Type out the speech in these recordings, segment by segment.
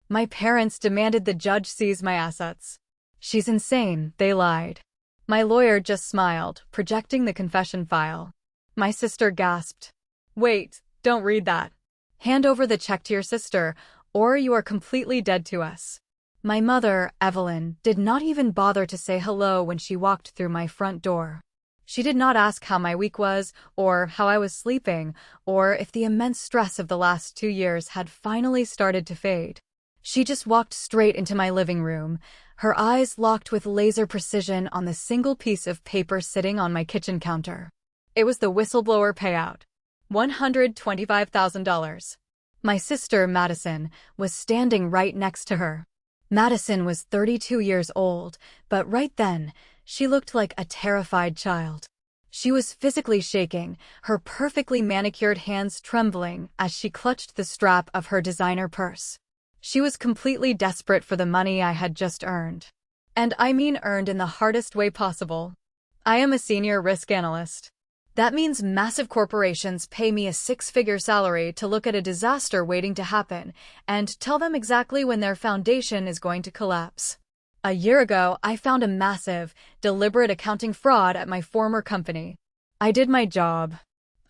My parents demanded the judge seize my assets. She's insane, they lied. My lawyer just smiled, projecting the confession file. My sister gasped. Wait, don't read that. Hand over the check to your sister, or you are completely dead to us. My mother, Evelyn, did not even bother to say hello when she walked through my front door. She did not ask how my week was, or how I was sleeping, or if the immense stress of the last 2 years had finally started to fade. She just walked straight into my living room, her eyes locked with laser precision on the single piece of paper sitting on my kitchen counter. It was the whistleblower payout. $125,000. My sister, Madison, was standing right next to her. Madison was 32 years old, but right then, she looked like a terrified child. She was physically shaking, her perfectly manicured hands trembling as she clutched the strap of her designer purse. She was completely desperate for the money I had just earned. And I mean earned in the hardest way possible. I am a senior risk analyst. That means massive corporations pay me a 6-figure salary to look at a disaster waiting to happen and tell them exactly when their foundation is going to collapse. A year ago, I found a massive, deliberate accounting fraud at my former company. I did my job.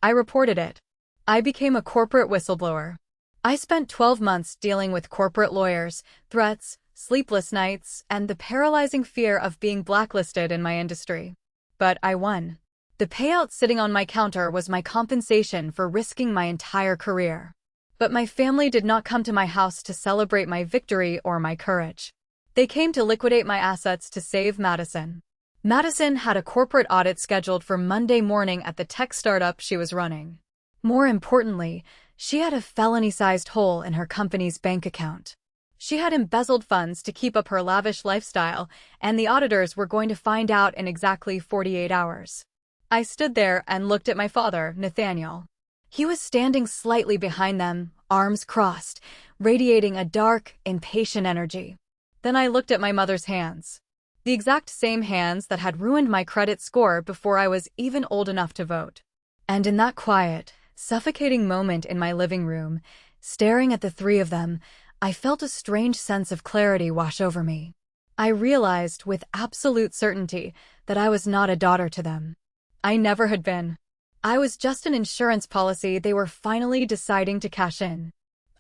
I reported it. I became a corporate whistleblower. I spent 12 months dealing with corporate lawyers, threats, sleepless nights, and the paralyzing fear of being blacklisted in my industry. But I won. The payout sitting on my counter was my compensation for risking my entire career. But my family did not come to my house to celebrate my victory or my courage. They came to liquidate my assets to save Madison. Madison had a corporate audit scheduled for Monday morning at the tech startup she was running. More importantly, she had a felony-sized hole in her company's bank account. She had embezzled funds to keep up her lavish lifestyle, and the auditors were going to find out in exactly 48 hours. I stood there and looked at my father, Nathaniel. He was standing slightly behind them, arms crossed, radiating a dark, impatient energy. Then I looked at my mother's hands. The exact same hands that had ruined my credit score before I was even old enough to vote. And in that quiet, suffocating moment in my living room, staring at the three of them, I felt a strange sense of clarity wash over me. I realized with absolute certainty that I was not a daughter to them. I never had been. I was just an insurance policy they were finally deciding to cash in.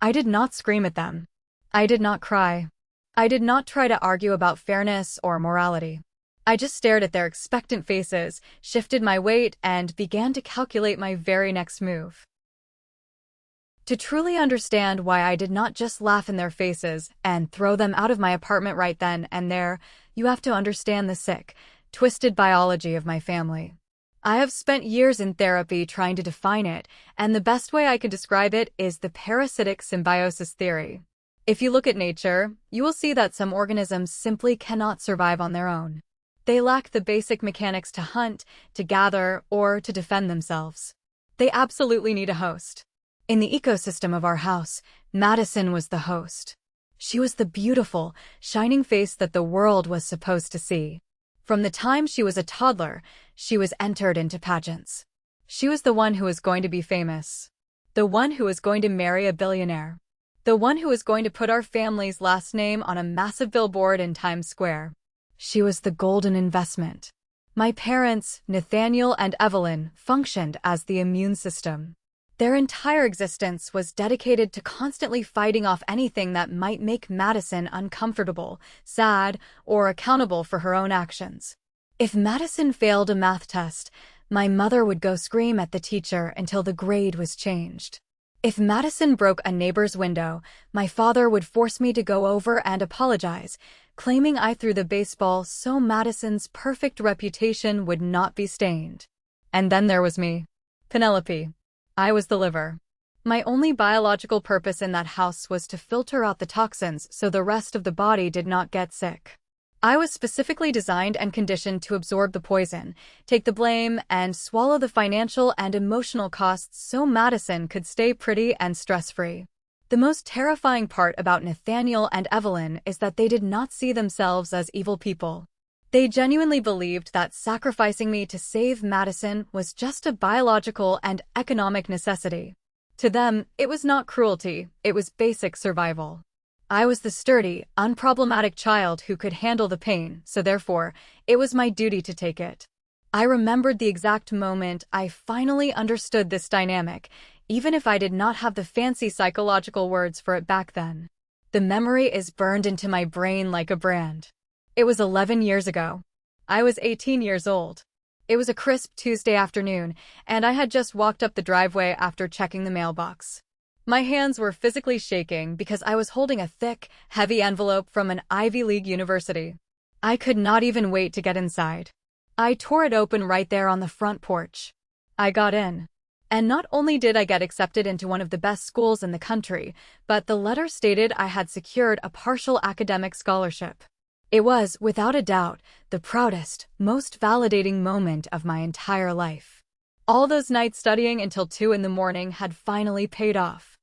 I did not scream at them. I did not cry. I did not try to argue about fairness or morality. I just stared at their expectant faces, shifted my weight, and began to calculate my very next move. To truly understand why I did not just laugh in their faces and throw them out of my apartment right then and there, you have to understand the sick, twisted biology of my family. I have spent years in therapy trying to define it, and the best way I can describe it is the parasitic symbiosis theory. If you look at nature, you will see that some organisms simply cannot survive on their own. They lack the basic mechanics to hunt, to gather, or to defend themselves. They absolutely need a host. In the ecosystem of our house, Madison was the host. She was the beautiful, shining face that the world was supposed to see. From the time she was a toddler, she was entered into pageants. She was the one who was going to be famous. The one who was going to marry a billionaire. The one who was going to put our family's last name on a massive billboard in Times Square. She was the golden investment. My parents, Nathaniel and Evelyn, functioned as the immune system. Their entire existence was dedicated to constantly fighting off anything that might make Madison uncomfortable, sad, or accountable for her own actions. If Madison failed a math test, my mother would go scream at the teacher until the grade was changed. If Madison broke a neighbor's window, my father would force me to go over and apologize, claiming I threw the baseball so Madison's perfect reputation would not be stained. And then there was me. Penelope. I was the liver. My only biological purpose in that house was to filter out the toxins so the rest of the body did not get sick. I was specifically designed and conditioned to absorb the poison, take the blame, and swallow the financial and emotional costs so Madison could stay pretty and stress-free. The most terrifying part about Nathaniel and Evelyn is that they did not see themselves as evil people. They genuinely believed that sacrificing me to save Madison was just a biological and economic necessity. To them, it was not cruelty, it was basic survival. I was the sturdy, unproblematic child who could handle the pain, so therefore, it was my duty to take it. I remembered the exact moment I finally understood this dynamic, even if I did not have the fancy psychological words for it back then. The memory is burned into my brain like a brand. It was 11 years ago. I was 18 years old. It was a crisp Tuesday afternoon, and I had just walked up the driveway after checking the mailbox. My hands were physically shaking because I was holding a thick, heavy envelope from an Ivy League university. I could not even wait to get inside. I tore it open right there on the front porch. I got in. And not only did I get accepted into one of the best schools in the country, but the letter stated I had secured a partial academic scholarship. It was, without a doubt, the proudest, most validating moment of my entire life. All those nights studying until 2 in the morning had finally paid off.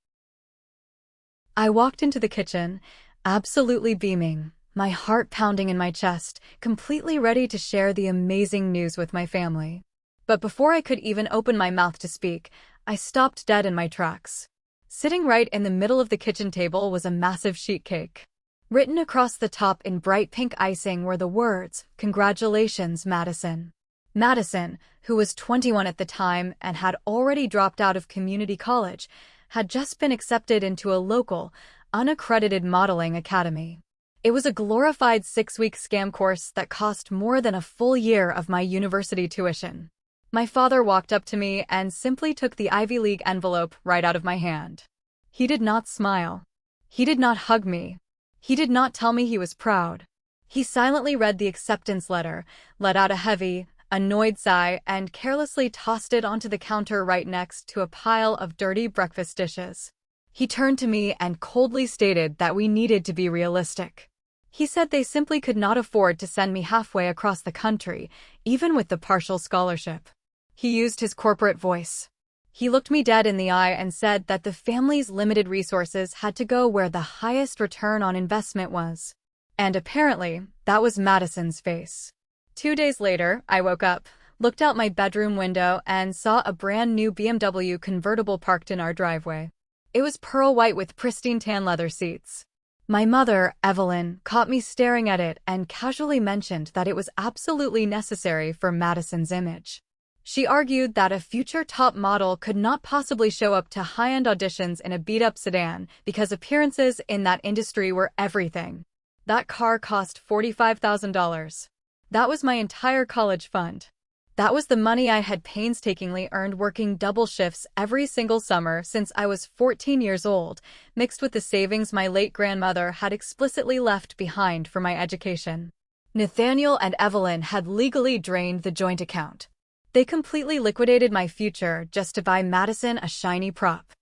I walked into the kitchen, absolutely beaming, my heart pounding in my chest, completely ready to share the amazing news with my family. But before I could even open my mouth to speak, I stopped dead in my tracks. Sitting right in the middle of the kitchen table was a massive sheet cake. Written across the top in bright pink icing were the words, "Congratulations, Madison." Madison, who was 21 at the time and had already dropped out of community college, had just been accepted into a local, unaccredited modeling academy. It was a glorified 6-week scam course that cost more than a full year of my university tuition. My father walked up to me and simply took the Ivy League envelope right out of my hand. He did not smile. He did not hug me. He did not tell me he was proud. He silently read the acceptance letter, let out a heavy, annoyed sigh, and carelessly tossed it onto the counter right next to a pile of dirty breakfast dishes. He turned to me and coldly stated that we needed to be realistic. He said they simply could not afford to send me halfway across the country, even with the partial scholarship. He used his corporate voice. He looked me dead in the eye and said that the family's limited resources had to go where the highest return on investment was. And apparently, that was Madison's face. 2 days later, I woke up, looked out my bedroom window, and saw a brand new BMW convertible parked in our driveway. It was pearl white with pristine tan leather seats. My mother, Evelyn, caught me staring at it and casually mentioned that it was absolutely necessary for Madison's image. She argued that a future top model could not possibly show up to high-end auditions in a beat-up sedan because appearances in that industry were everything. That car cost $45,000. That was my entire college fund. That was the money I had painstakingly earned working double shifts every single summer since I was 14 years old, mixed with the savings my late grandmother had explicitly left behind for my education. Nathaniel and Evelyn had legally drained the joint account. They completely liquidated my future just to buy Madison a shiny prop.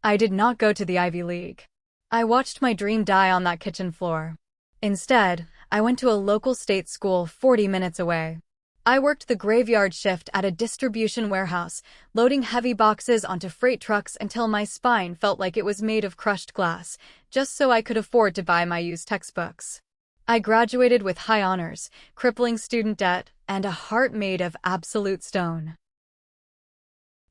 I did not go to the Ivy League. I watched my dream die on that kitchen floor. Instead, I went to a local state school 40 minutes away. I worked the graveyard shift at a distribution warehouse, loading heavy boxes onto freight trucks until my spine felt like it was made of crushed glass, just so I could afford to buy my used textbooks. I graduated with high honors, crippling student debt, and a heart made of absolute stone.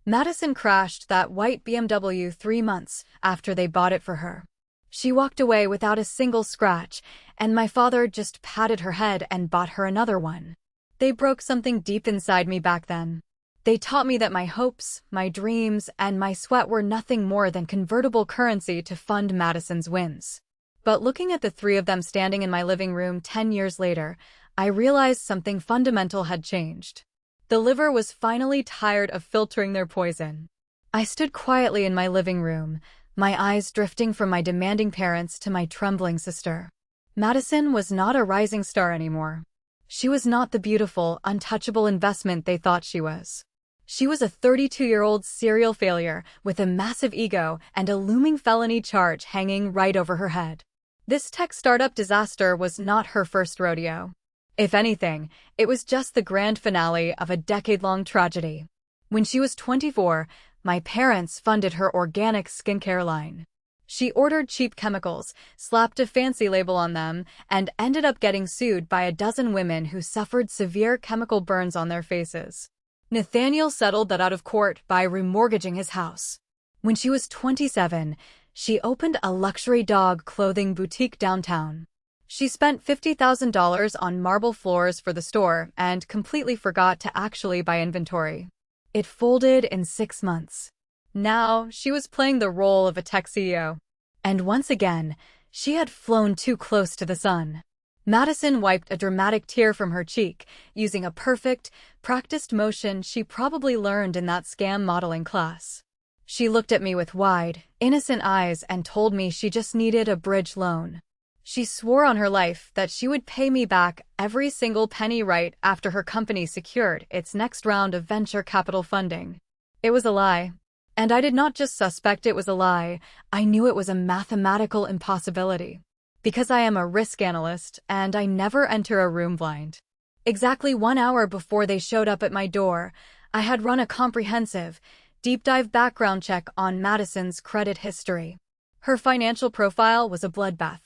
Madison crashed that white BMW 3 months after they bought it for her. She walked away without a single scratch, and my father just patted her head and bought her another one. They broke something deep inside me back then. They taught me that my hopes, my dreams, and my sweat were nothing more than convertible currency to fund Madison's whims. But looking at the 3 of them standing in my living room 10 years later, I realized something fundamental had changed. The liver was finally tired of filtering their poison. I stood quietly in my living room, my eyes drifting from my demanding parents to my trembling sister. Madison was not a rising star anymore. She was not the beautiful, untouchable investment they thought she was. She was a 32-year-old serial failure with a massive ego and a looming felony charge hanging right over her head. This tech startup disaster was not her first rodeo. If anything, it was just the grand finale of a decade-long tragedy. When she was 24, my parents funded her organic skincare line. She ordered cheap chemicals, slapped a fancy label on them, and ended up getting sued by a dozen women who suffered severe chemical burns on their faces. Nathaniel settled that out of court by remortgaging his house. When she was 27, She opened a luxury dog clothing boutique downtown. She spent $50,000 on marble floors for the store and completely forgot to actually buy inventory. It folded in 6 months. Now, she was playing the role of a tech CEO. And once again, she had flown too close to the sun. Madison wiped a dramatic tear from her cheek, using a perfect, practiced motion she probably learned in that scam modeling class. She looked at me with wide, innocent eyes and told me she just needed a bridge loan. She swore on her life that she would pay me back every single penny right after her company secured its next round of venture capital funding. It was a lie. And I did not just suspect it was a lie, I knew it was a mathematical impossibility. Because I am a risk analyst, and I never enter a room blind. Exactly 1 hour before they showed up at my door, I had run a comprehensive, deep-dive background check on Madison's credit history. Her financial profile was a bloodbath.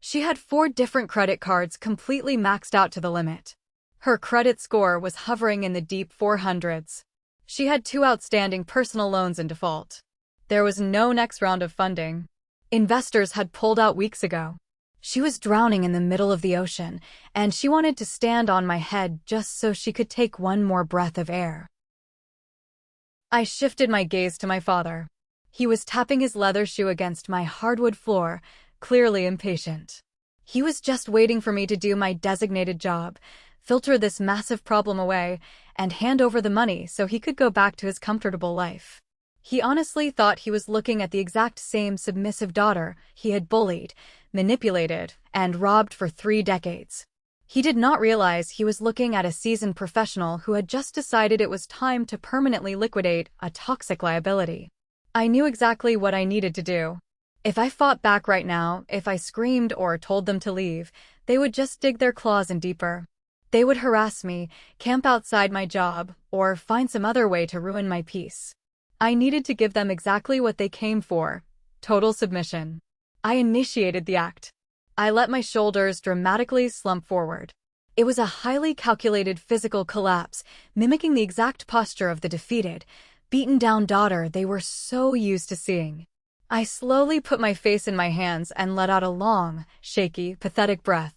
She had 4 different credit cards completely maxed out to the limit. Her credit score was hovering in the deep 400s. She had 2 outstanding personal loans in default. There was no next round of funding. Investors had pulled out weeks ago. She was drowning in the middle of the ocean, and she wanted to stand on my head just so she could take one more breath of air. I shifted my gaze to my father. He was tapping his leather shoe against my hardwood floor, clearly impatient. He was just waiting for me to do my designated job, filter this massive problem away, and hand over the money so he could go back to his comfortable life. He honestly thought he was looking at the exact same submissive daughter he had bullied, manipulated, and robbed for 3 decades. He did not realize he was looking at a seasoned professional who had just decided it was time to permanently liquidate a toxic liability. I knew exactly what I needed to do. If I fought back right now, if I screamed or told them to leave, they would just dig their claws in deeper. They would harass me, camp outside my job, or find some other way to ruin my peace. I needed to give them exactly what they came for: total submission. I initiated the act. I let my shoulders dramatically slump forward. It was a highly calculated physical collapse, mimicking the exact posture of the defeated, beaten-down daughter they were so used to seeing. I slowly put my face in my hands and let out a long, shaky, pathetic breath.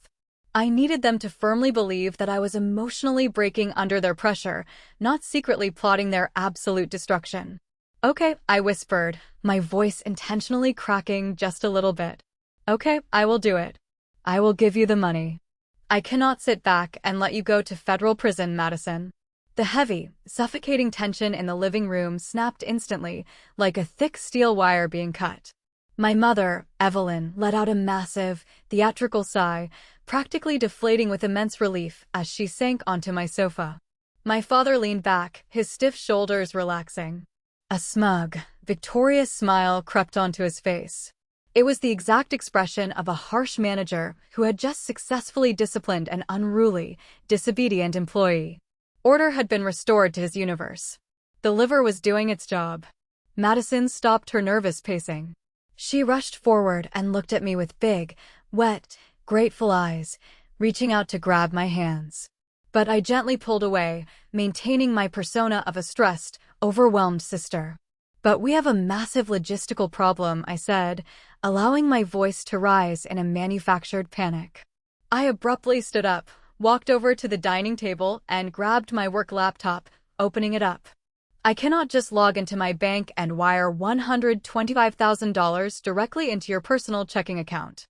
I needed them to firmly believe that I was emotionally breaking under their pressure, not secretly plotting their absolute destruction. "Okay," I whispered, my voice intentionally cracking just a little bit. "Okay, I will do it. I will give you the money. I cannot sit back and let you go to federal prison, Madison." The heavy, suffocating tension in the living room snapped instantly, like a thick steel wire being cut. My mother, Evelyn, let out a massive, theatrical sigh, practically deflating with immense relief as she sank onto my sofa. My father leaned back, his stiff shoulders relaxing. A smug, victorious smile crept onto his face. It was the exact expression of a harsh manager who had just successfully disciplined an unruly, disobedient employee. Order had been restored to his universe. The liver was doing its job. Madison stopped her nervous pacing. She rushed forward and looked at me with big, wet, grateful eyes, reaching out to grab my hands. But I gently pulled away, maintaining my persona of a stressed, overwhelmed sister. "But we have a massive logistical problem," I said, allowing my voice to rise in a manufactured panic. I abruptly stood up, walked over to the dining table, and grabbed my work laptop, opening it up. "I cannot just log into my bank and wire $125,000 directly into your personal checking account."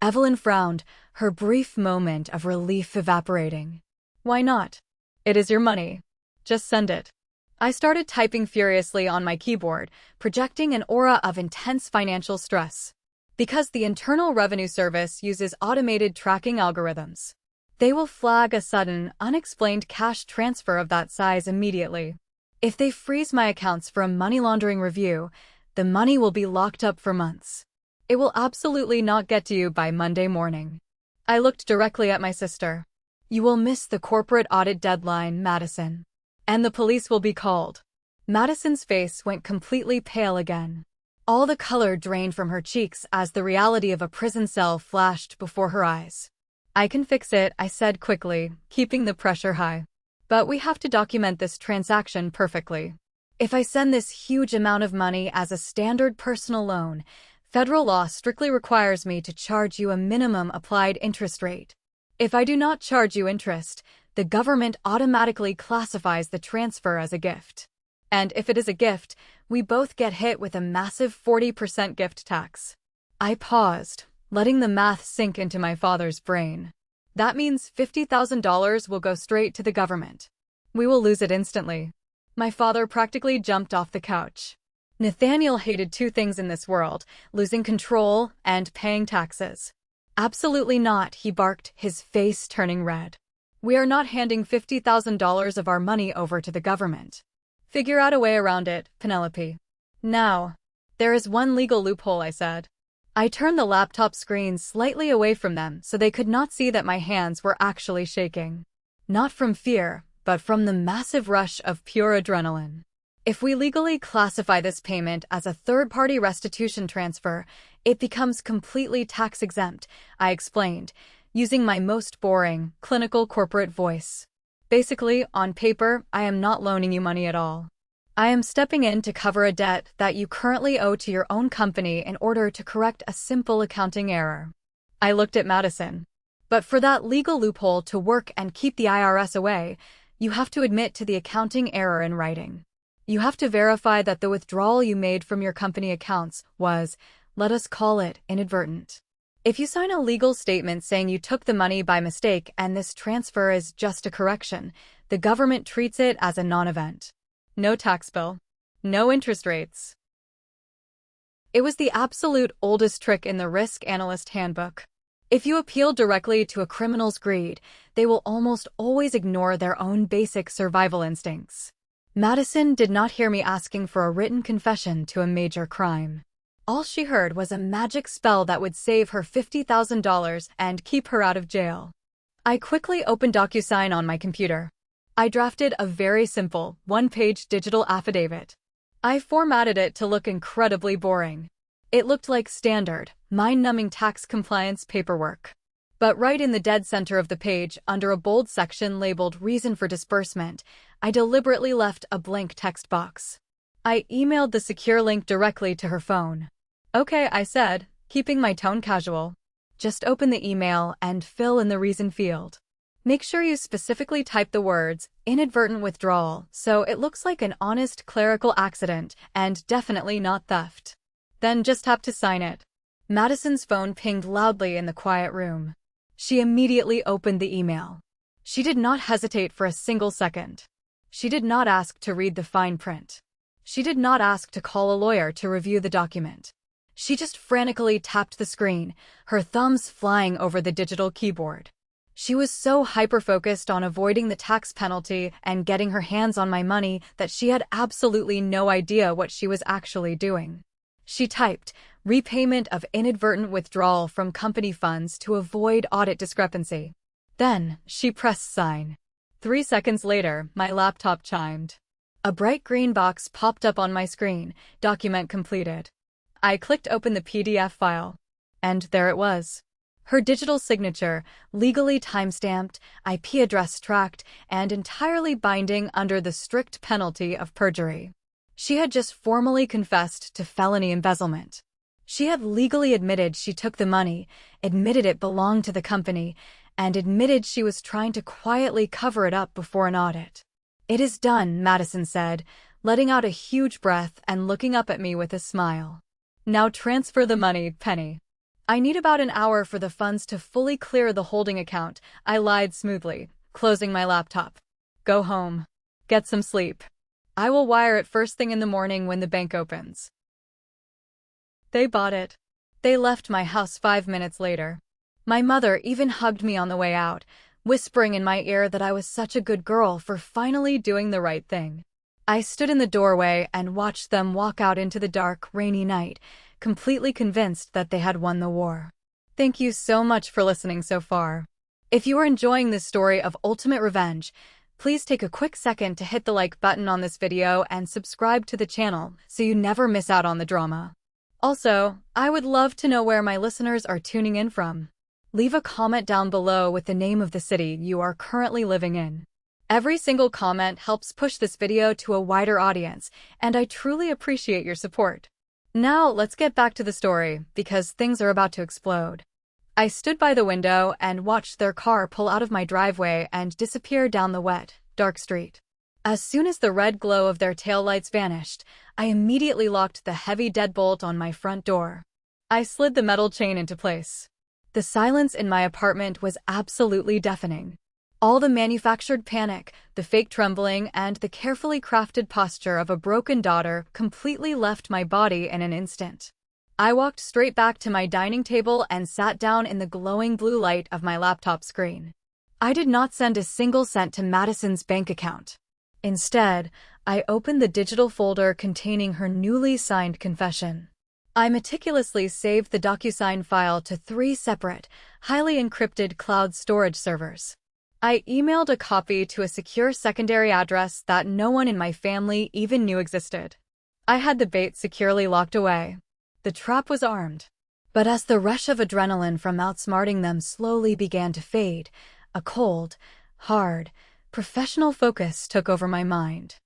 Evelyn frowned, her brief moment of relief evaporating. "Why not? It is your money. Just send it." I started typing furiously on my keyboard, projecting an aura of intense financial stress. Because the Internal Revenue Service uses automated tracking algorithms. They will flag a sudden, unexplained cash transfer of that size immediately. If they freeze my accounts for a money laundering review, the money will be locked up for months. It will absolutely not get to you by Monday morning. I looked directly at my sister. "You will miss the corporate audit deadline, Madison. And the police will be called." Madison's face went completely pale again. All the color drained from her cheeks as the reality of a prison cell flashed before her eyes. "I can fix it," I said quickly, keeping the pressure high. "But we have to document this transaction perfectly. If I send this huge amount of money as a standard personal loan, federal law strictly requires me to charge you a minimum applied interest rate. If I do not charge you interest, the government automatically classifies the transfer as a gift. And if it is a gift, we both get hit with a massive 40% gift tax. I paused, letting the math sink into my father's brain. That means $50,000 will go straight to the government. We will lose it instantly. My father practically jumped off the couch. Nathaniel hated two things in this world: losing control and paying taxes. Absolutely not, he barked, his face turning red. We are not handing $50,000 of our money over to the government. Figure out a way around it, Penelope. Now. There is one legal loophole, I said. I turned the laptop screen slightly away from them so they could not see that my hands were actually shaking. Not from fear, but from the massive rush of pure adrenaline. If we legally classify this payment as a third-party restitution transfer, it becomes completely tax-exempt, I explained, using my most boring, clinical corporate voice. Basically, on paper, I am not loaning you money at all. I am stepping in to cover a debt that you currently owe to your own company in order to correct a simple accounting error. I looked at Madison. But for that legal loophole to work and keep the IRS away, you have to admit to the accounting error in writing. You have to verify that the withdrawal you made from your company accounts was, let us call it, inadvertent. If you sign a legal statement saying you took the money by mistake and this transfer is just a correction, the government treats it as a non-event. No tax bill. No interest rates. It was the absolute oldest trick in the Risk Analyst Handbook. If you appeal directly to a criminal's greed, they will almost always ignore their own basic survival instincts. Madison did not hear me asking for a written confession to a major crime. All she heard was a magic spell that would save her $50,000 and keep her out of jail. I quickly opened DocuSign on my computer. I drafted a very simple, one-page digital affidavit. I formatted it to look incredibly boring. It looked like standard, mind-numbing tax compliance paperwork. But right in the dead center of the page, under a bold section labeled Reason for Disbursement, I deliberately left a blank text box. I emailed the secure link directly to her phone. Okay, I said, keeping my tone casual. Just open the email and fill in the reason field. Make sure you specifically type the words, inadvertent withdrawal, so it looks like an honest clerical accident and definitely not theft. Then just tap to sign it. Madison's phone pinged loudly in the quiet room. She immediately opened the email. She did not hesitate for a single second. She did not ask to read the fine print. She did not ask to call a lawyer to review the document. She just frantically tapped the screen, her thumbs flying over the digital keyboard. She was so hyper-focused on avoiding the tax penalty and getting her hands on my money that she had absolutely no idea what she was actually doing. She typed, repayment of inadvertent withdrawal from company funds to avoid audit discrepancy. Then, she pressed sign. 3 seconds later, my laptop chimed. A bright green box popped up on my screen, document completed. I clicked open the PDF file. And there it was. Her digital signature, legally timestamped, IP address tracked, and entirely binding under the strict penalty of perjury. She had just formally confessed to felony embezzlement. She had legally admitted she took the money, admitted it belonged to the company, and admitted she was trying to quietly cover it up before an audit. It is done, Madison said, letting out a huge breath and looking up at me with a smile. Now transfer the money, Penny. I need about an hour for the funds to fully clear the holding account, I lied smoothly, closing my laptop. Go home. Get some sleep. I will wire it first thing in the morning when the bank opens. They bought it. They left my house 5 minutes later. My mother even hugged me on the way out, whispering in my ear that I was such a good girl for finally doing the right thing. I stood in the doorway and watched them walk out into the dark, rainy night, completely convinced that they had won the war. Thank you so much for listening so far. If you are enjoying this story of ultimate revenge, please take a quick second to hit the like button on this video and subscribe to the channel so you never miss out on the drama. Also, I would love to know where my listeners are tuning in from. Leave a comment down below with the name of the city you are currently living in. Every single comment helps push this video to a wider audience, and I truly appreciate your support. Now, let's get back to the story, because things are about to explode. I stood by the window and watched their car pull out of my driveway and disappear down the wet, dark street. As soon as the red glow of their taillights vanished, I immediately locked the heavy deadbolt on my front door. I slid the metal chain into place. The silence in my apartment was absolutely deafening. All the manufactured panic, the fake trembling, and the carefully crafted posture of a broken daughter completely left my body in an instant. I walked straight back to my dining table and sat down in the glowing blue light of my laptop screen. I did not send a single cent to Madison's bank account. Instead, I opened the digital folder containing her newly signed confession. I meticulously saved the DocuSign file to 3 separate, highly encrypted cloud storage servers. I emailed a copy to a secure secondary address that no one in my family even knew existed. I had the bait securely locked away. The trap was armed. But as the rush of adrenaline from outsmarting them slowly began to fade, a cold, hard, professional focus took over my mind.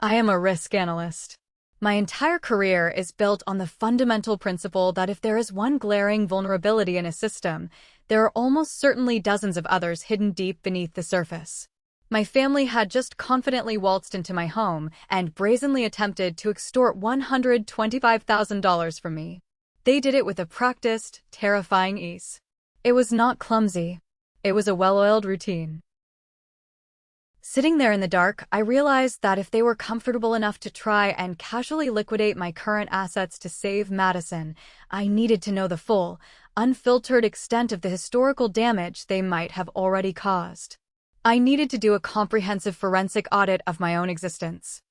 I am a risk analyst. My entire career is built on the fundamental principle that if there is one glaring vulnerability in a system, there are almost certainly dozens of others hidden deep beneath the surface. My family had just confidently waltzed into my home and brazenly attempted to extort $125,000 from me. They did it with a practiced, terrifying ease. It was not clumsy. It was a well-oiled routine. Sitting there in the dark, I realized that if they were comfortable enough to try and casually liquidate my current assets to save Madison, I needed to know the full, unfiltered extent of the historical damage they might have already caused. I needed to do a comprehensive forensic audit of my own existence.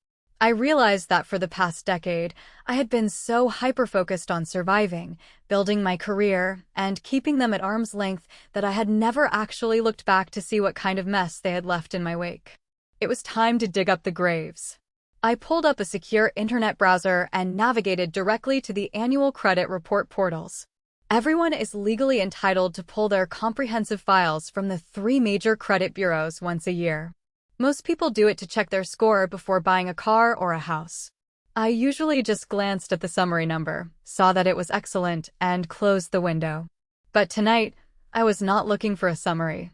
I realized that for the past decade, I had been so hyper-focused on surviving, building my career, and keeping them at arm's length that I had never actually looked back to see what kind of mess they had left in my wake. It was time to dig up the graves. I pulled up a secure internet browser and navigated directly to the annual credit report portals. Everyone is legally entitled to pull their comprehensive files from the 3 major credit bureaus once a year. Most people do it to check their score before buying a car or a house. I usually just glanced at the summary number, saw that it was excellent, and closed the window. But tonight, I was not looking for a summary.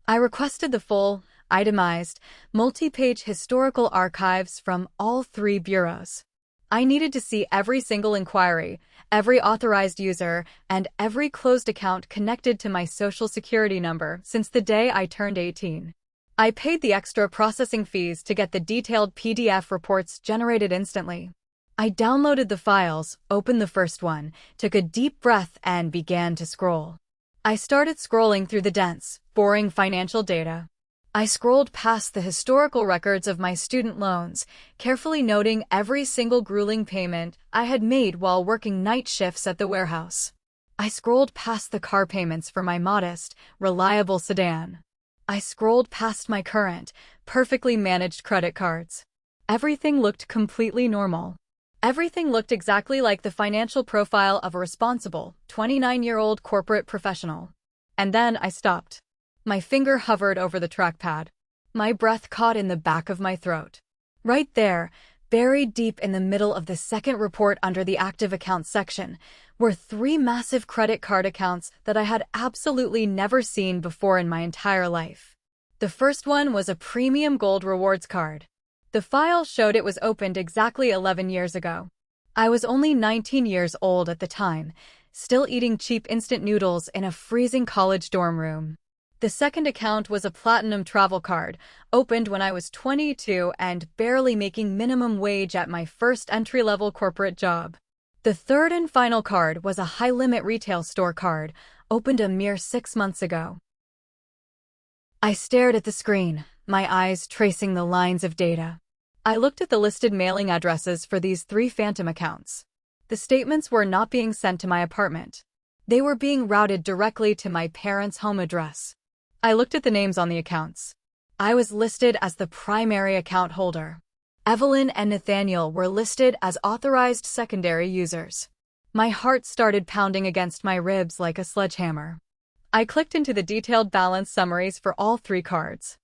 I requested the full, itemized, multi-page historical archives from all 3 bureaus. I needed to see every single inquiry, every authorized user, and every closed account connected to my social security number since the day I turned 18. I paid the extra processing fees to get the detailed PDF reports generated instantly. I downloaded the files, opened the first one, took a deep breath, and began to scroll. I started scrolling through the dense, boring financial data. I scrolled past the historical records of my student loans, carefully noting every single grueling payment I had made while working night shifts at the warehouse. I scrolled past the car payments for my modest, reliable sedan. I scrolled past my current, perfectly managed credit cards. Everything looked completely normal. Everything looked exactly like the financial profile of a responsible, 29-year-old corporate professional. And then I stopped. My finger hovered over the trackpad. My breath caught in the back of my throat. Right there, buried deep in the middle of the second report under the active accounts section, were 3 massive credit card accounts that I had absolutely never seen before in my entire life. The first one was a premium gold rewards card. The file showed it was opened exactly 11 years ago. I was only 19 years old at the time, still eating cheap instant noodles in a freezing college dorm room. The second account was a platinum travel card, opened when I was 22 and barely making minimum wage at my first entry-level corporate job. The third and final card was a high-limit retail store card, opened a mere 6 months ago. I stared at the screen, my eyes tracing the lines of data. I looked at the listed mailing addresses for these 3 phantom accounts. The statements were not being sent to my apartment. They were being routed directly to my parents' home address. I looked at the names on the accounts. I was listed as the primary account holder. Evelyn and Nathaniel were listed as authorized secondary users. My heart started pounding against my ribs like a sledgehammer. I clicked into the detailed balance summaries for all 3 cards.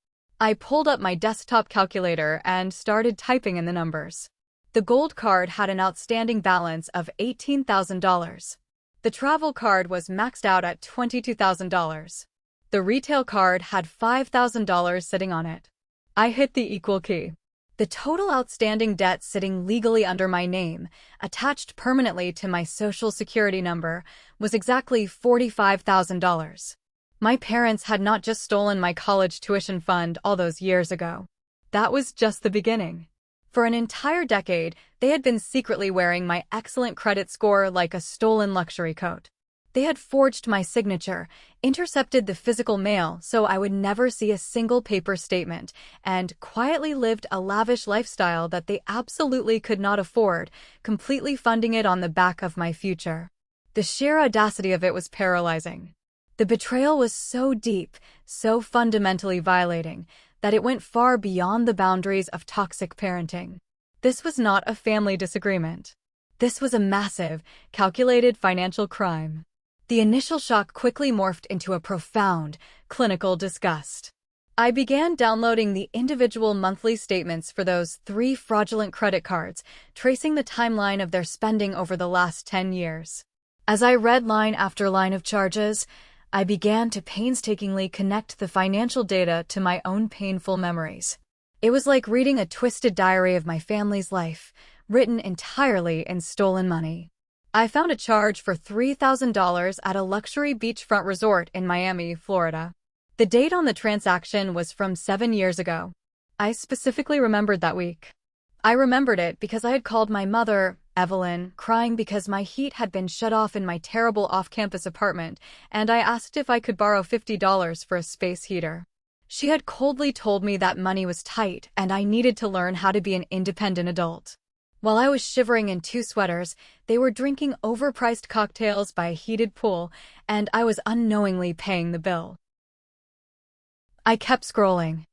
I pulled up my desktop calculator and started typing in the numbers. The gold card had an outstanding balance of $18,000. The travel card was maxed out at $22,000. The retail card had $5,000 sitting on it. I hit the equal key. The total outstanding debt sitting legally under my name, attached permanently to my social security number, was exactly $45,000. My parents had not just stolen my college tuition fund all those years ago. That was just the beginning. For an entire decade, they had been secretly wearing my excellent credit score like a stolen luxury coat. They had forged my signature, intercepted the physical mail so I would never see a single paper statement, and quietly lived a lavish lifestyle that they absolutely could not afford, completely funding it on the back of my future. The sheer audacity of it was paralyzing. The betrayal was so deep, so fundamentally violating, that it went far beyond the boundaries of toxic parenting. This was not a family disagreement. This was a massive, calculated financial crime. The initial shock quickly morphed into a profound, clinical disgust. I began downloading the individual monthly statements for those 3 fraudulent credit cards, tracing the timeline of their spending over the last 10 years. As I read line after line of charges, I began to painstakingly connect the financial data to my own painful memories. It was like reading a twisted diary of my family's life, written entirely in stolen money. I found a charge for $3,000 at a luxury beachfront resort in Miami, Florida. The date on the transaction was from 7 years ago. I specifically remembered that week. I remembered it because I had called my mother, Evelyn, crying because my heat had been shut off in my terrible off-campus apartment, and I asked if I could borrow $50 for a space heater. She had coldly told me that money was tight and I needed to learn how to be an independent adult. While I was shivering in 2 sweaters, they were drinking overpriced cocktails by a heated pool, and I was unknowingly paying the bill. I kept scrolling.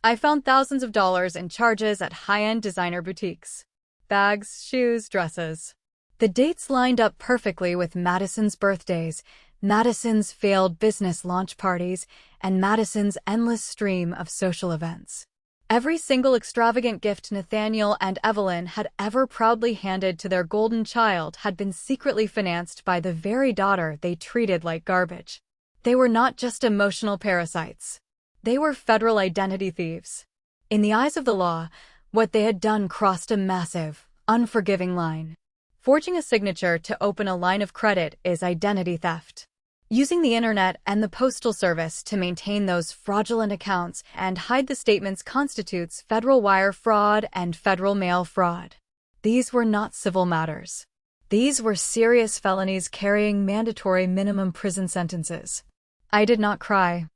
I found thousands of dollars in charges at high-end designer boutiques. Bags, shoes, dresses. The dates lined up perfectly with Madison's birthdays, Madison's failed business launch parties, and Madison's endless stream of social events. Every single extravagant gift Nathaniel and Evelyn had ever proudly handed to their golden child had been secretly financed by the very daughter they treated like garbage. They were not just emotional parasites. They were federal identity thieves. In the eyes of the law, what they had done crossed a massive, unforgiving line. Forging a signature to open a line of credit is identity theft. Using the internet and the postal service to maintain those fraudulent accounts and hide the statements constitutes federal wire fraud and federal mail fraud. These were not civil matters. These were serious felonies carrying mandatory minimum prison sentences. I did not cry.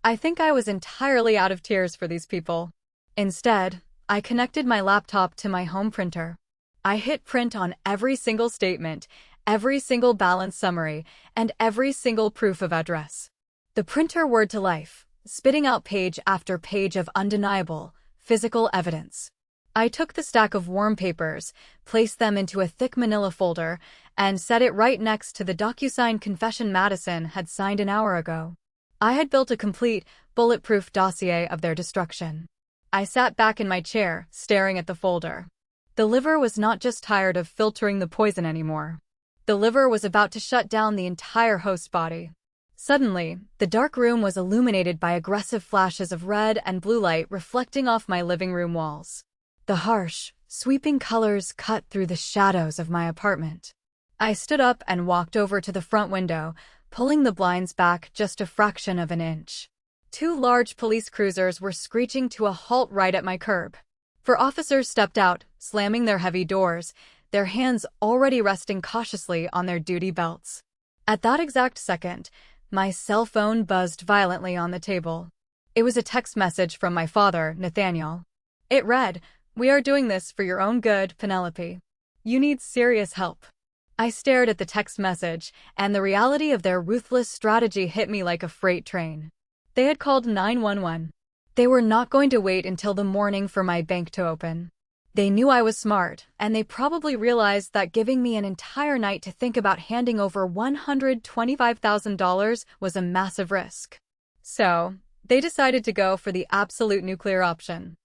I think I was entirely out of tears for these people. Instead, I connected my laptop to my home printer. I hit print on every single statement, every single balance summary, and every single proof of address. The printer whirred to life, spitting out page after page of undeniable, physical evidence. I took the stack of warm papers, placed them into a thick manila folder, and set it right next to the DocuSign confession Madison had signed an hour ago. I had built a complete, bulletproof dossier of their destruction. I sat back in my chair, staring at the folder. The liver was not just tired of filtering the poison anymore. The liver was about to shut down the entire host body. Suddenly, the dark room was illuminated by aggressive flashes of red and blue light reflecting off my living room walls. The harsh, sweeping colors cut through the shadows of my apartment. I stood up and walked over to the front window, pulling the blinds back just a fraction of an inch. 2 large police cruisers were screeching to a halt right at my curb. 4 officers stepped out, slamming their heavy doors, their hands already resting cautiously on their duty belts. At that exact second, my cell phone buzzed violently on the table. It was a text message from my father, Nathaniel. It read, "We are doing this for your own good, Penelope. You need serious help." I stared at the text message, and the reality of their ruthless strategy hit me like a freight train. They had called 911. They were not going to wait until the morning for my bank to open. They knew I was smart, and they probably realized that giving me an entire night to think about handing over $125,000 was a massive risk. So, They decided to go for the absolute nuclear option.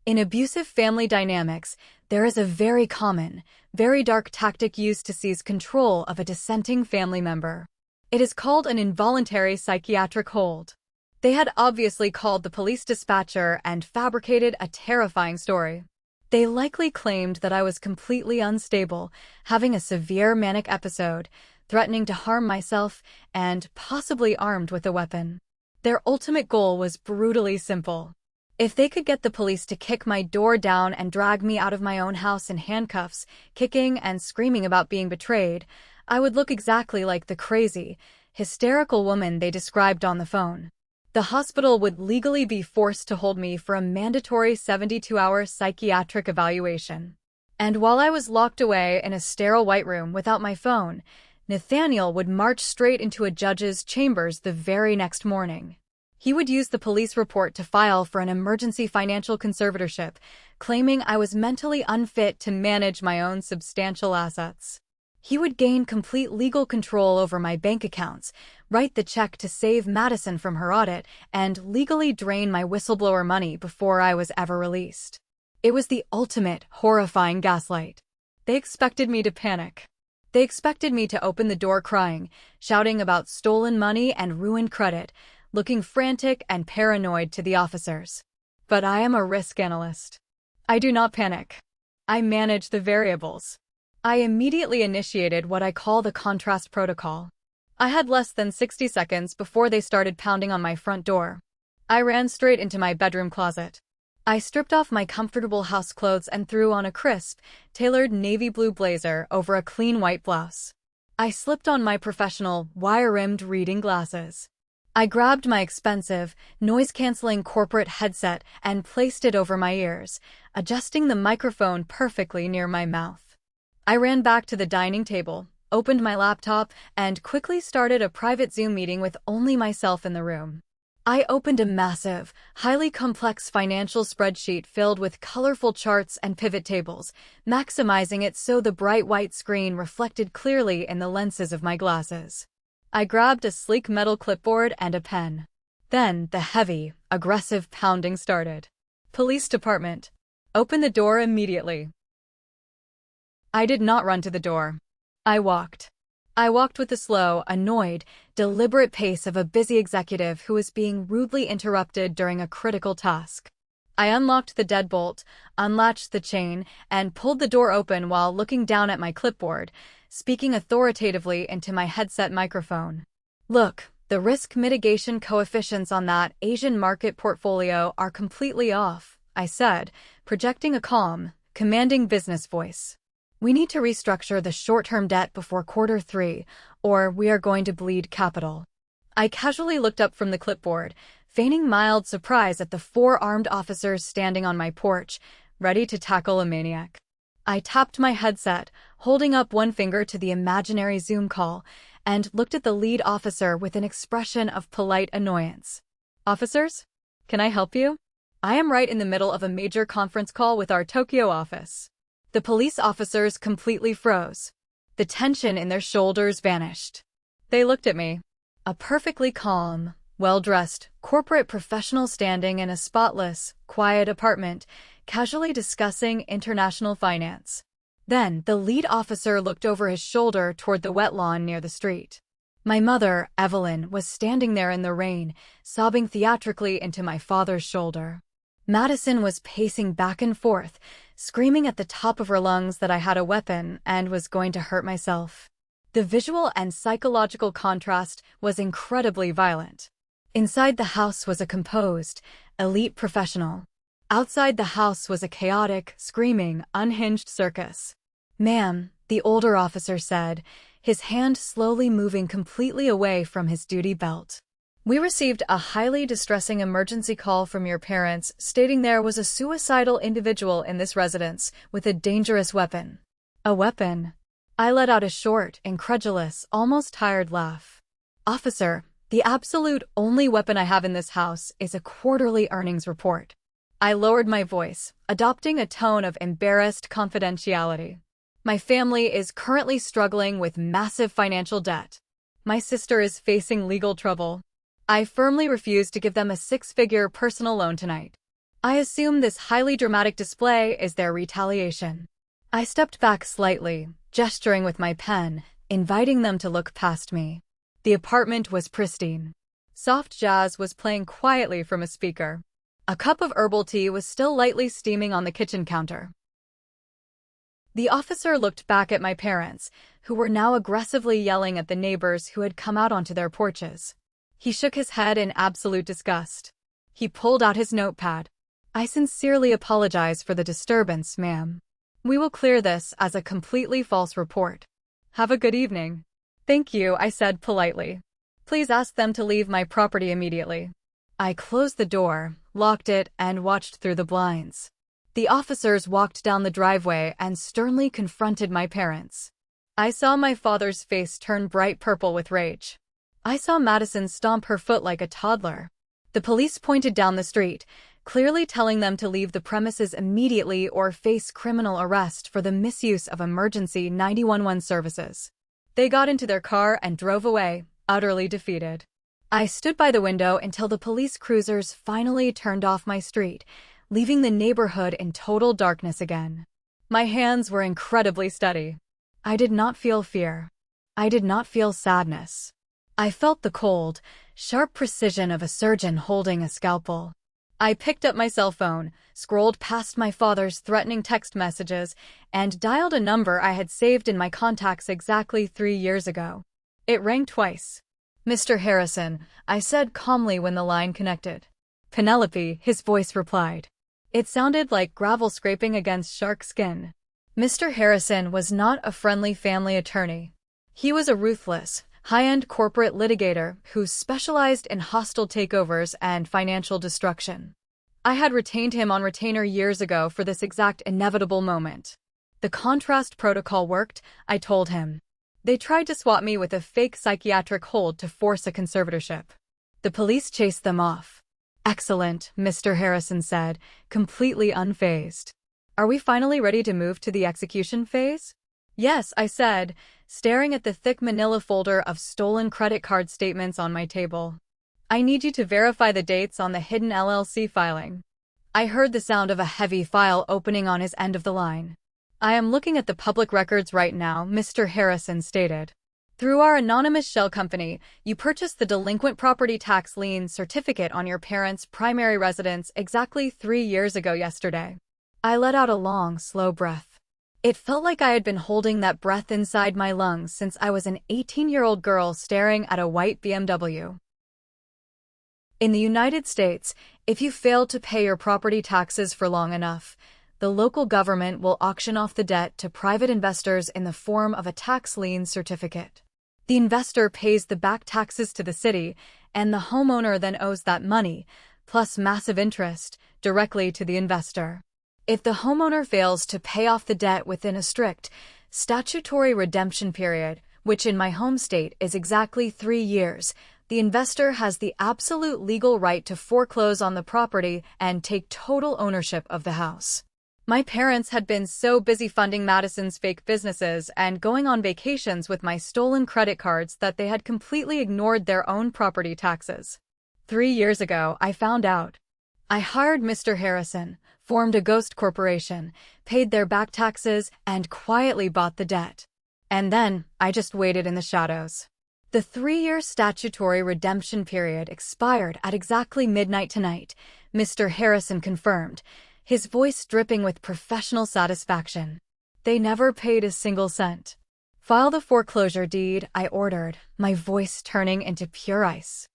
In abusive family dynamics, there is a very common, very dark tactic used to seize control of a dissenting family member. It is called an involuntary psychiatric hold. They had obviously called the police dispatcher and fabricated a terrifying story. They likely claimed that I was completely unstable, having a severe manic episode, threatening to harm myself, and possibly armed with a weapon. Their ultimate goal was brutally simple. If they could get the police to kick my door down and drag me out of my own house in handcuffs, kicking and screaming about being betrayed, I would look exactly like the crazy, hysterical woman they described on the phone. The hospital would legally be forced to hold me for a mandatory 72-hour psychiatric evaluation. And while I was locked away in a sterile white room without my phone, Nathaniel would march straight into a judge's chambers the very next morning. He would use the police report to file for an emergency financial conservatorship, claiming I was mentally unfit to manage my own substantial assets. He would gain complete legal control over my bank accounts, write the check to save Madison from her audit, and legally drain my whistleblower money before I was ever released. It was the ultimate, horrifying gaslight. They expected me to panic. They expected me to open the door crying, shouting about stolen money and ruined credit, looking frantic and paranoid to the officers. But I am a risk analyst. I do not panic. I manage the variables. I immediately initiated what I call the contrast protocol. I had less than 60 seconds before they started pounding on my front door. I ran straight into my bedroom closet. I stripped off my comfortable house clothes and threw on a crisp, tailored navy blue blazer over a clean white blouse. I slipped on my professional, wire-rimmed reading glasses. I grabbed my expensive, noise-canceling corporate headset and placed it over my ears, adjusting the microphone perfectly near my mouth. I ran back to the dining table, opened my laptop, and quickly started a private Zoom meeting with only myself in the room. I opened a massive, highly complex financial spreadsheet filled with colorful charts and pivot tables, maximizing it so the bright white screen reflected clearly in the lenses of my glasses. I grabbed a sleek metal clipboard and a pen. Then the heavy, aggressive pounding started. Police department. Open the door immediately. I did not run to the door. I walked. I walked with the slow, annoyed, deliberate pace of a busy executive who was being rudely interrupted during a critical task. I unlocked the deadbolt, unlatched the chain, and pulled the door open while looking down at my clipboard, speaking authoritatively into my headset microphone. Look, the risk mitigation coefficients on that Asian market portfolio are completely off, I said, projecting a calm, commanding business voice. We need to restructure the short-term debt before Q3, or we are going to bleed capital. I casually looked up from the clipboard, feigning mild surprise at the 4 armed officers standing on my porch, ready to tackle a maniac. I tapped my headset, holding up one finger to the imaginary Zoom call, and looked at the lead officer with an expression of polite annoyance. Officers? Can I help you? I am right in the middle of a major conference call with our Tokyo office. The police officers completely froze. The tension in their shoulders vanished. They looked at me. A perfectly calm, well-dressed, corporate professional standing in a spotless, quiet apartment, casually discussing international finance. Then the lead officer looked over his shoulder toward the wet lawn near the street. My mother, Evelyn, was standing there in the rain, sobbing theatrically into my father's shoulder. Madison was pacing back and forth, screaming at the top of her lungs that I had a weapon and was going to hurt myself. The visual and psychological contrast was incredibly violent. Inside the house was a composed, elite professional. Outside the house was a chaotic, screaming, unhinged circus. "Ma'am," the older officer said, his hand slowly moving completely away from his duty belt. "We received a highly distressing emergency call from your parents stating there was a suicidal individual in this residence with a dangerous weapon." "A weapon?" I let out a short, incredulous, almost tired laugh. "Officer, the absolute only weapon I have in this house is a quarterly earnings report." I lowered my voice, adopting a tone of embarrassed confidentiality. "My family is currently struggling with massive financial debt. My sister is facing legal trouble. I firmly refuse to give them a six-figure personal loan tonight. I assume this highly dramatic display is their retaliation. I stepped back slightly, gesturing with my pen, inviting them to look past me. The apartment was pristine. Soft jazz was playing quietly from a speaker. A cup of herbal tea was still lightly steaming on the kitchen counter. The officer looked back at my parents, who were now aggressively yelling at the neighbors who had come out onto their porches. He shook his head in absolute disgust. He pulled out his notepad. "I sincerely apologize for the disturbance, ma'am. We will clear this as a completely false report. Have a good evening." "Thank you," I said politely. "Please ask them to leave my property immediately." I closed the door, locked it, and watched through the blinds. The officers walked down the driveway and sternly confronted my parents. I saw my father's face turn bright purple with rage. I saw Madison stomp her foot like a toddler. The police pointed down the street, clearly telling them to leave the premises immediately or face criminal arrest for the misuse of emergency 911 services. They got into their car and drove away, utterly defeated. I stood by the window until the police cruisers finally turned off my street, leaving the neighborhood in total darkness again. My hands were incredibly steady. I did not feel fear. I did not feel sadness. I felt the cold, sharp precision of a surgeon holding a scalpel. I picked up my cell phone, scrolled past my father's threatening text messages, and dialed a number I had saved in my contacts exactly 3 years ago. It rang twice. "Mr. Harrison," I said calmly when the line connected. "Penelope," his voice replied. It sounded like gravel scraping against shark skin. Mr. Harrison was not a friendly family attorney. He was a ruthless, high-end corporate litigator who specialized in hostile takeovers and financial destruction. I had retained him on retainer years ago for this exact inevitable moment. The contrast protocol worked, I told him. They tried to swap me with a fake psychiatric hold to force a conservatorship. The police chased them off. "Excellent," Mr. Harrison said, completely unfazed. "Are we finally ready to move to the execution phase?" "Yes," I said, staring at the thick manila folder of stolen credit card statements on my table. "I need you to verify the dates on the hidden LLC filing." I heard the sound of a heavy file opening on his end of the line. "I am looking at the public records right now," Mr. Harrison stated. "Through our anonymous shell company, you purchased the delinquent property tax lien certificate on your parents' primary residence exactly 3 years ago yesterday." I let out a long, slow breath. It felt like I had been holding that breath inside my lungs since I was an 18-year-old girl staring at a white BMW. In the United States, if you fail to pay your property taxes for long enough, the local government will auction off the debt to private investors in the form of a tax lien certificate. The investor pays the back taxes to the city, and the homeowner then owes that money, plus massive interest, directly to the investor. If the homeowner fails to pay off the debt within a strict, statutory redemption period, which in my home state is exactly 3 years, the investor has the absolute legal right to foreclose on the property and take total ownership of the house. My parents had been so busy funding Madison's fake businesses and going on vacations with my stolen credit cards that they had completely ignored their own property taxes. 3 years ago, I found out. I hired Mr. Harrison, formed a ghost corporation, paid their back taxes, and quietly bought the debt. And then, I just waited in the shadows. The 3-year statutory redemption period expired at exactly midnight tonight, Mr. Harrison confirmed, his voice dripping with professional satisfaction. They never paid a single cent. "File the foreclosure deed," I ordered, my voice turning into pure ice.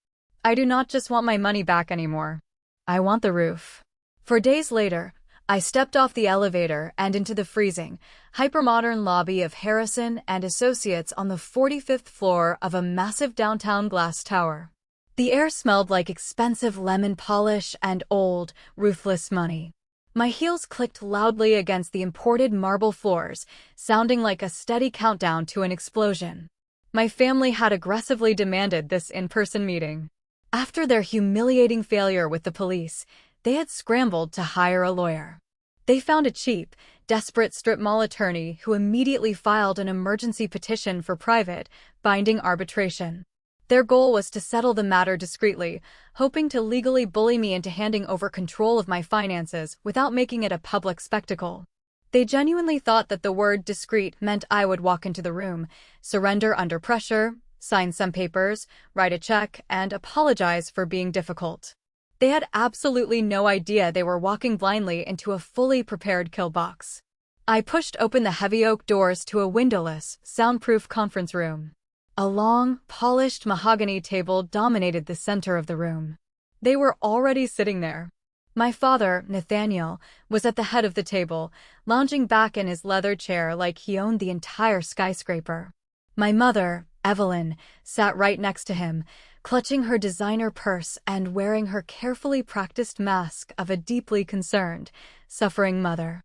I do not just want my money back anymore. I want the roof. For days later, I stepped off the elevator and into the freezing, hypermodern lobby of Harrison and Associates on the 45th floor of a massive downtown glass tower. The air smelled like expensive lemon polish and old, ruthless money. My heels clicked loudly against the imported marble floors, sounding like a steady countdown to an explosion. My family had aggressively demanded this in-person meeting. After their humiliating failure with the police, they had scrambled to hire a lawyer. They found a cheap, desperate strip mall attorney who immediately filed an emergency petition for private, binding arbitration. Their goal was to settle the matter discreetly, hoping to legally bully me into handing over control of my finances without making it a public spectacle. They genuinely thought that the word discreet meant I would walk into the room, surrender under pressure, sign some papers, write a check, and apologize for being difficult. They had absolutely no idea they were walking blindly into a fully prepared kill box. I pushed open the heavy oak doors to a windowless, soundproof conference room. A long, polished mahogany table dominated the center of the room. They were already sitting there. My father, Nathaniel, was at the head of the table, lounging back in his leather chair like he owned the entire skyscraper. My mother, Evelyn, sat right next to him, clutching her designer purse and wearing her carefully practiced mask of a deeply concerned, suffering mother.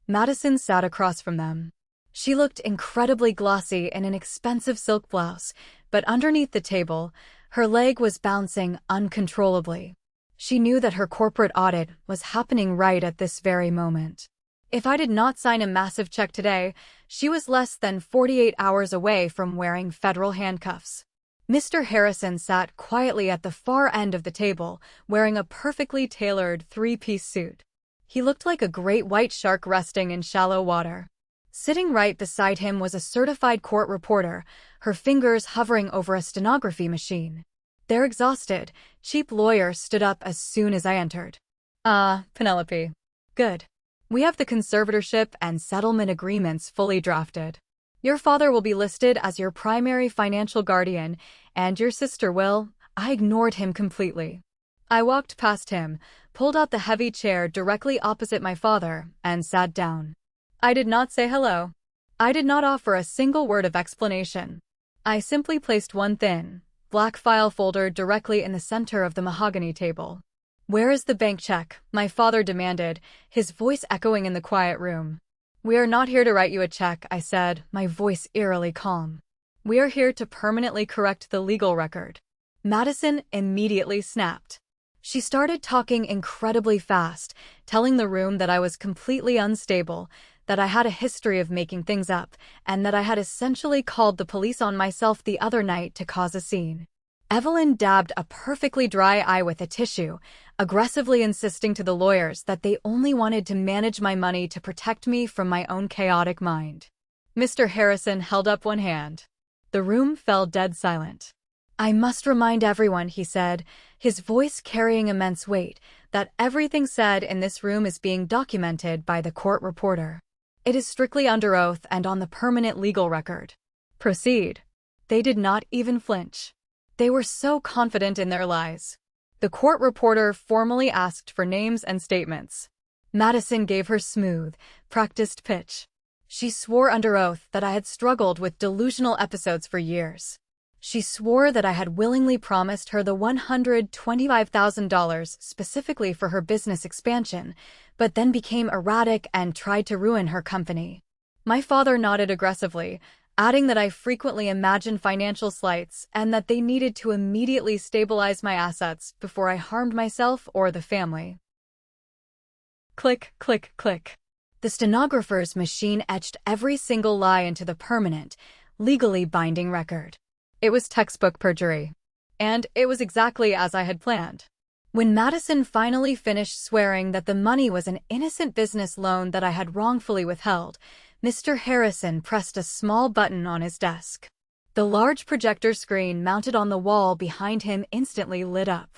Madison sat across from them. She looked incredibly glossy in an expensive silk blouse, but underneath the table, her leg was bouncing uncontrollably. She knew that her corporate audit was happening right at this very moment. If I did not sign a massive check today, she was less than 48 hours away from wearing federal handcuffs. Mr. Harrison sat quietly at the far end of the table, wearing a perfectly tailored three-piece suit. He looked like a great white shark resting in shallow water. Sitting right beside him was a certified court reporter, her fingers hovering over a stenography machine. Their exhausted, cheap lawyer stood up as soon as I entered. Penelope. Good. We have the conservatorship and settlement agreements fully drafted. Your father will be listed as your primary financial guardian, and your sister will. I ignored him completely. I walked past him, pulled out the heavy chair directly opposite my father, and sat down. I did not say hello. I did not offer a single word of explanation. I simply placed one thin, black file folder directly in the center of the mahogany table. Where is the bank check? My father demanded, his voice echoing in the quiet room. We are not here to write you a check, I said, my voice eerily calm. We are here to permanently correct the legal record. Madison immediately snapped. She started talking incredibly fast, telling the room that I was completely unstable, that I had a history of making things up, and that I had essentially called the police on myself the other night to cause a scene. Evelyn dabbed a perfectly dry eye with a tissue, aggressively insisting to the lawyers that they only wanted to manage my money to protect me from my own chaotic mind. Mr. Harrison held up one hand. The room fell dead silent. I must remind everyone, he said, his voice carrying immense weight, that everything said in this room is being documented by the court reporter. It is strictly under oath and on the permanent legal record. Proceed. They did not even flinch. They were so confident in their lies. The court reporter formally asked for names and statements. Madison gave her smooth, practiced pitch. She swore under oath that I had struggled with delusional episodes for years. She swore that I had willingly promised her the $125,000 specifically for her business expansion, but then became erratic and tried to ruin her company. My father nodded aggressively, adding that I frequently imagined financial slights and that they needed to immediately stabilize my assets before I harmed myself or the family. Click, click, click. The stenographer's machine etched every single lie into the permanent, legally binding record. It was textbook perjury. And it was exactly as I had planned. When Madison finally finished swearing that the money was an innocent business loan that I had wrongfully withheld, Mr. Harrison pressed a small button on his desk. The large projector screen mounted on the wall behind him instantly lit up.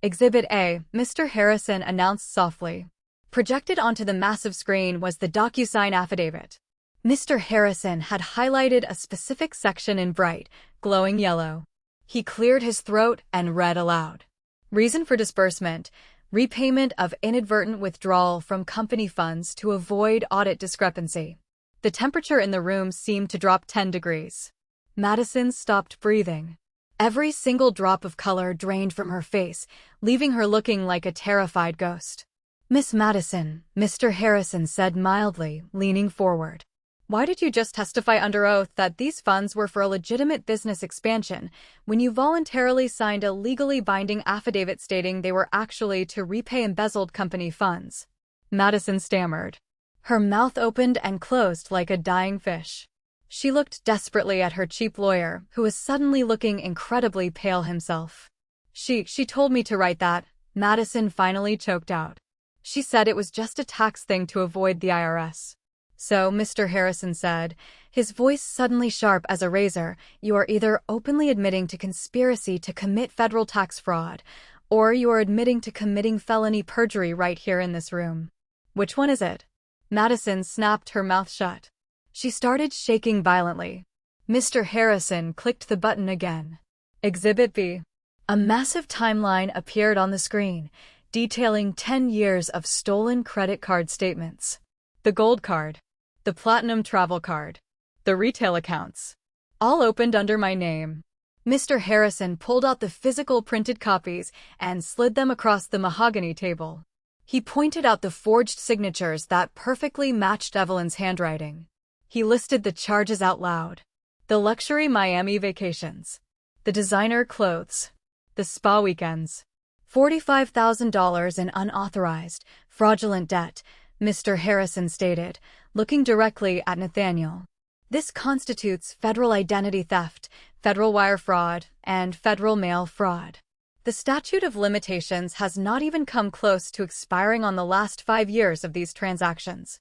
Exhibit A, Mr. Harrison announced softly. Projected onto the massive screen was the DocuSign affidavit. Mr. Harrison had highlighted a specific section in bright, glowing yellow. He cleared his throat and read aloud. Reason for disbursement: repayment of inadvertent withdrawal from company funds to avoid audit discrepancy. The temperature in the room seemed to drop 10 degrees. Madison stopped breathing. Every single drop of color drained from her face, leaving her looking like a terrified ghost. Miss Madison, Mr. Harrison said mildly, leaning forward. Why did you just testify under oath that these funds were for a legitimate business expansion when you voluntarily signed a legally binding affidavit stating they were actually to repay embezzled company funds? Madison stammered. Her mouth opened and closed like a dying fish. She looked desperately at her cheap lawyer, who was suddenly looking incredibly pale himself. She told me to write that, Madison finally choked out. She said it was just a tax thing to avoid the IRS. So, Mr. Harrison said, his voice suddenly sharp as a razor, you are either openly admitting to conspiracy to commit federal tax fraud, or you are admitting to committing felony perjury right here in this room. Which one is it? Madison snapped her mouth shut. She started shaking violently. Mr. Harrison clicked the button again. Exhibit B. A massive timeline appeared on the screen, detailing 10 years of stolen credit card statements. The gold card, the platinum travel card, the retail accounts, all opened under my name. Mr. Harrison pulled out the physical printed copies and slid them across the mahogany table. He pointed out the forged signatures that perfectly matched Evelyn's handwriting. He listed the charges out loud. The luxury Miami vacations, the designer clothes, the spa weekends, $45,000 in unauthorized, fraudulent debt, Mr. Harrison stated, looking directly at Nathaniel. This constitutes federal identity theft, federal wire fraud, and federal mail fraud. The statute of limitations has not even come close to expiring on the last 5 years of these transactions.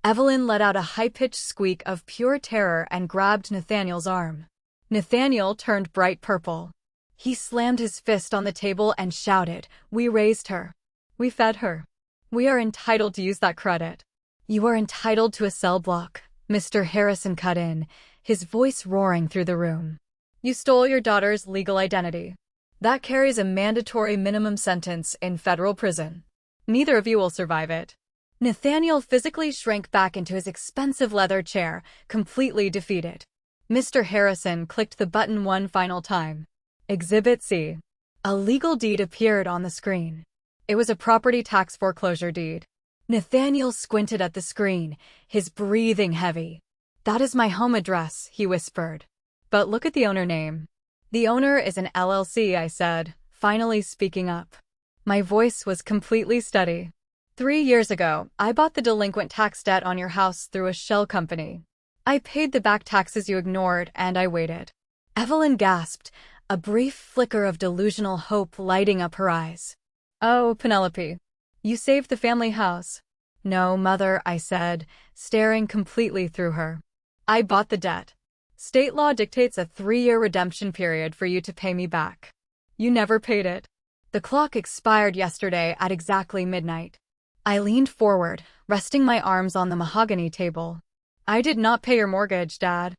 Evelyn let out a high-pitched squeak of pure terror and grabbed Nathaniel's arm. Nathaniel turned bright purple. He slammed his fist on the table and shouted, "We raised her. We fed her. We are entitled to use that credit." "You are entitled to a cell block," Mr. Harrison cut in, his voice roaring through the room. "You stole your daughter's legal identity. That carries a mandatory minimum sentence in federal prison. Neither of you will survive it." Nathaniel physically shrank back into his expensive leather chair, completely defeated. Mr. Harrison clicked the button one final time. Exhibit C. A legal deed appeared on the screen. It was a property tax foreclosure deed. Nathaniel squinted at the screen, his breathing heavy. "That is my home address," he whispered. "But look at the owner name." "The owner is an LLC," I said, finally speaking up. My voice was completely steady. 3 years ago, I bought the delinquent tax debt on your house through a shell company. I paid the back taxes you ignored, and I waited. Evelyn gasped, a brief flicker of delusional hope lighting up her eyes. "Oh, Penelope, you saved the family house." "No, Mother," I said, staring completely through her. "I bought the debt. State law dictates a 3-year redemption period for you to pay me back. You never paid it. The clock expired yesterday at exactly midnight." I leaned forward, resting my arms on the mahogany table. "I did not pay your mortgage, Dad.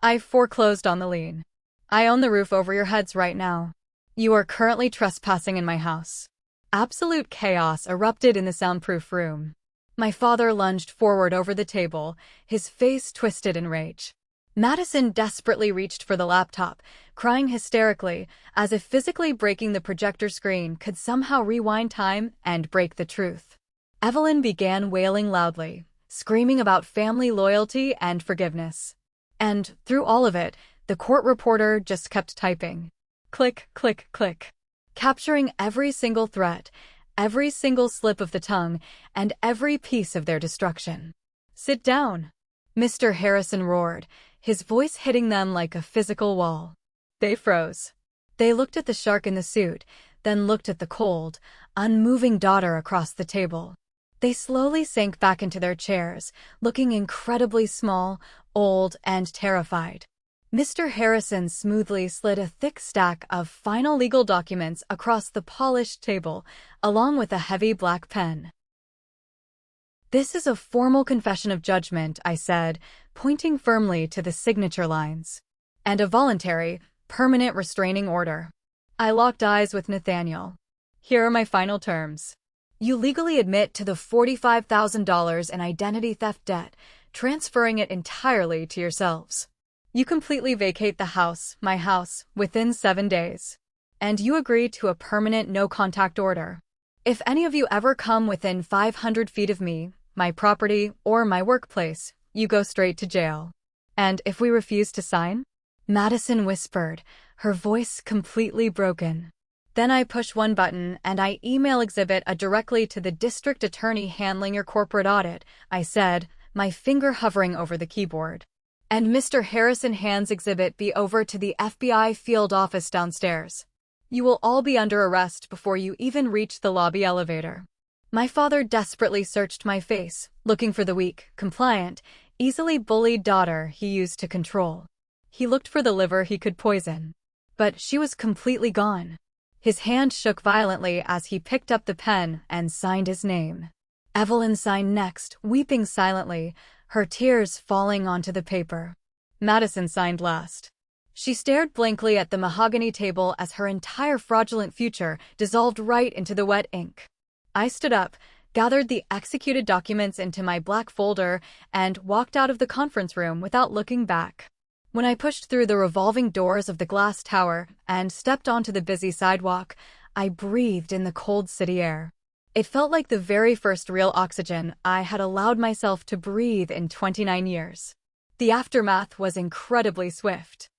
I foreclosed on the lien. I own the roof over your heads right now. You are currently trespassing in my house." Absolute chaos erupted in the soundproof room. My father lunged forward over the table, his face twisted in rage. Madison desperately reached for the laptop, crying hysterically, as if physically breaking the projector screen could somehow rewind time and break the truth. Evelyn began wailing loudly, screaming about family loyalty and forgiveness. And, through all of it, the court reporter just kept typing. Click, click, click. Capturing every single threat, every single slip of the tongue, and every piece of their destruction. "Sit down," Mr. Harrison roared, his voice hitting them like a physical wall. They froze. They looked at the shark in the suit, then looked at the cold, unmoving daughter across the table. They slowly sank back into their chairs, looking incredibly small, old, and terrified. Mr. Harrison smoothly slid a thick stack of final legal documents across the polished table, along with a heavy black pen. "This is a formal confession of judgment," I said, pointing firmly to the signature lines. "And a voluntary, permanent restraining order." I locked eyes with Nathaniel. "Here are my final terms. You legally admit to the $45,000 in identity theft debt, transferring it entirely to yourselves. You completely vacate the house, my house, within 7 days. And you agree to a permanent no-contact order. If any of you ever come within 500 feet of me, my property, or my workplace, you go straight to jail. And if we refuse to sign?" Madison whispered, her voice completely broken. "Then I push one button and I email Exhibit A directly to the district attorney handling your corporate audit," I said, my finger hovering over the keyboard. "And Mr. Harrison hands Exhibit B over to the FBI field office downstairs. You will all be under arrest before you even reach the lobby elevator." My father desperately searched my face, looking for the weak, compliant, easily bullied daughter he used to control. He looked for the liver he could poison. But she was completely gone. His hand shook violently as he picked up the pen and signed his name. Evelyn signed next, weeping silently, her tears falling onto the paper. Madison signed last. She stared blankly at the mahogany table as her entire fraudulent future dissolved right into the wet ink. I stood up, gathered the executed documents into my black folder, and walked out of the conference room without looking back. When I pushed through the revolving doors of the glass tower and stepped onto the busy sidewalk, I breathed in the cold city air. It felt like the very first real oxygen I had allowed myself to breathe in 29 years. The aftermath was incredibly swift.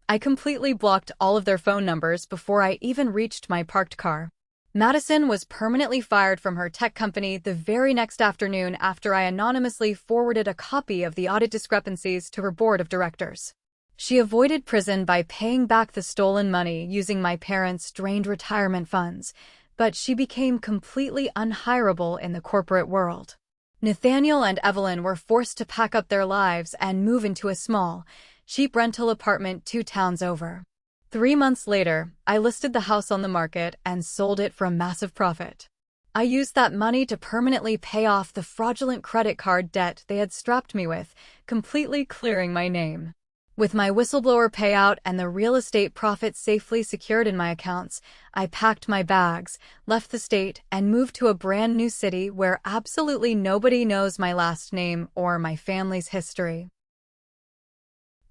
I completely blocked all of their phone numbers before I even reached my parked car. Madison was permanently fired from her tech company the very next afternoon after I anonymously forwarded a copy of the audit discrepancies to her board of directors. She avoided prison by paying back the stolen money using my parents' drained retirement funds, but she became completely unhireable in the corporate world. Nathaniel and Evelyn were forced to pack up their lives and move into a small, cheap rental apartment 2 towns over. 3 months later, I listed the house on the market and sold it for a massive profit. I used that money to permanently pay off the fraudulent credit card debt they had strapped me with, completely clearing my name. With my whistleblower payout and the real estate profits safely secured in my accounts, I packed my bags, left the state, and moved to a brand new city where absolutely nobody knows my last name or my family's history.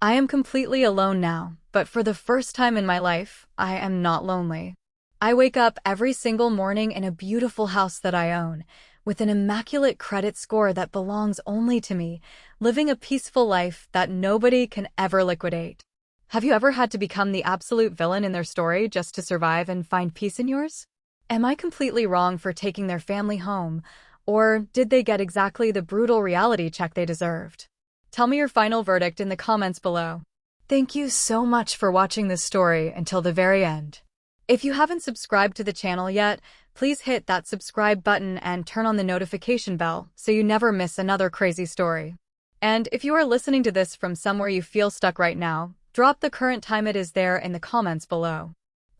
I am completely alone now, but for the first time in my life, I am not lonely. I wake up every single morning in a beautiful house that I own, with an immaculate credit score that belongs only to me, living a peaceful life that nobody can ever liquidate. Have you ever had to become the absolute villain in their story just to survive and find peace in yours? Am I completely wrong for taking their family home, or did they get exactly the brutal reality check they deserved? Tell me your final verdict in the comments below. Thank you so much for watching this story until the very end. If you haven't subscribed to the channel yet, please hit that subscribe button and turn on the notification bell so you never miss another crazy story. And if you are listening to this from somewhere you feel stuck right now, drop the current time it is there in the comments below.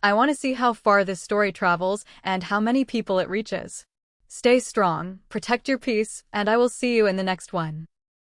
I want to see how far this story travels and how many people it reaches. Stay strong, protect your peace, and I will see you in the next one.